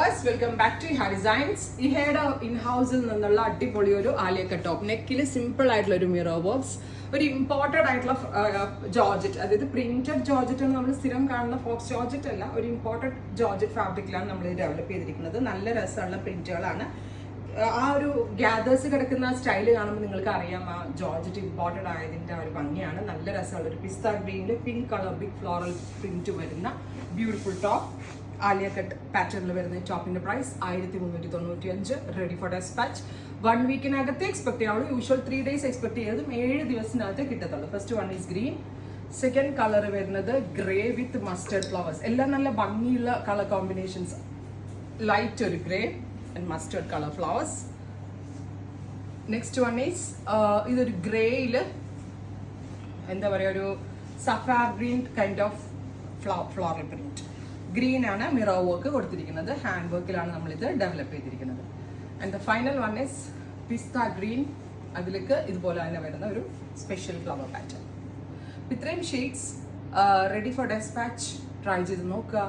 Viewers, welcome back to ഹാ designs. ഇഹയുടെ in ഹൗസിൽ നിന്നുള്ള അടിപൊളി ഒരു ആലിയ ടോപ്പ് നെക്കിൽ സിമ്പിൾ ആയിട്ടുള്ള ഒരു മിറർ വർക്ക്സ്, ഒരു ഇമ്പോർട്ടഡ് ആയിട്ടുള്ള ജോർജറ്റ്, അതായത് പ്രിന്റഡ് ജോർജറ്റ് എന്ന് നമ്മൾ സ്ഥിരം കാണുന്ന ഫോക്സ് ജോർജറ്റ് അല്ല, ഒരു ഇമ്പോർട്ടഡ് ജോർജറ്റ് ഫാബ്രിക്കിലാണ് നമ്മൾ ഡെവലപ്പ് ചെയ്തിരിക്കുന്നത്. നല്ല രസമുള്ള പ്രിന്റുകളാണ്. ആ ഒരു ഗ്യാദേഴ്സ് കിടക്കുന്ന സ്റ്റൈല് കാണുമ്പോൾ നിങ്ങൾക്ക് അറിയാം ആ ജോർജറ്റ് ഇമ്പോർട്ടഡ് ആയതിന്റെ ഒരു ഭംഗിയാണ്. നല്ല രസമുള്ള ഒരു പിസ്ത ഗ്രീനിൽ pink colour big floral print വരുന്ന ബ്യൂട്ടിഫുൾ ടോപ്പ്. ആലിയ കട്ട് പാറ്റേണിൽ വരുന്ന ടോപ്പിന്റെ പ്രൈസ് 1395. Ready for dispatch. 1 വീക്കിനകത്ത് എക്സ്പെക്ട് ചെയ്യാവുള്ളൂ. യൂഷ്വൽ 3 days എക്സ്പെക്ട് ചെയ്തതും 7 ദിവസത്തിനകത്ത് കിട്ടത്തുള്ളൂ. First one is green. Second colour വരുന്നത് ഗ്രേ വിത്ത് മസ്റ്റേർഡ് ഫ്ലവേഴ്സ്. എല്ലാം നല്ല ഭംഗിയുള്ള കളർ കോമ്പിനേഷൻസ്. ലൈറ്റ് ഒരു grey and mustard colour flowers. Next one is ഇതൊരു ഗ്രേയില് എന്താ പറയുക, ഒരു സഫാർ green kind of floral print. Green ആണ് മിറർ വർക്ക് കൊടുത്തിരിക്കുന്നത്. ഹാൻഡ് വർക്കിലാണ് നമ്മളിത് ഡെവലപ്പ് ചെയ്തിരിക്കുന്നത്. And the final one is pista green. അതിലേക്ക് ഇതുപോലെ തന്നെ വരുന്ന ഒരു സ്പെഷ്യൽ ഫ്ലവർ പാറ്റേൺ. ഇത്രയും shades ready for despatch. Try ചെയ്ത് നോക്കുക.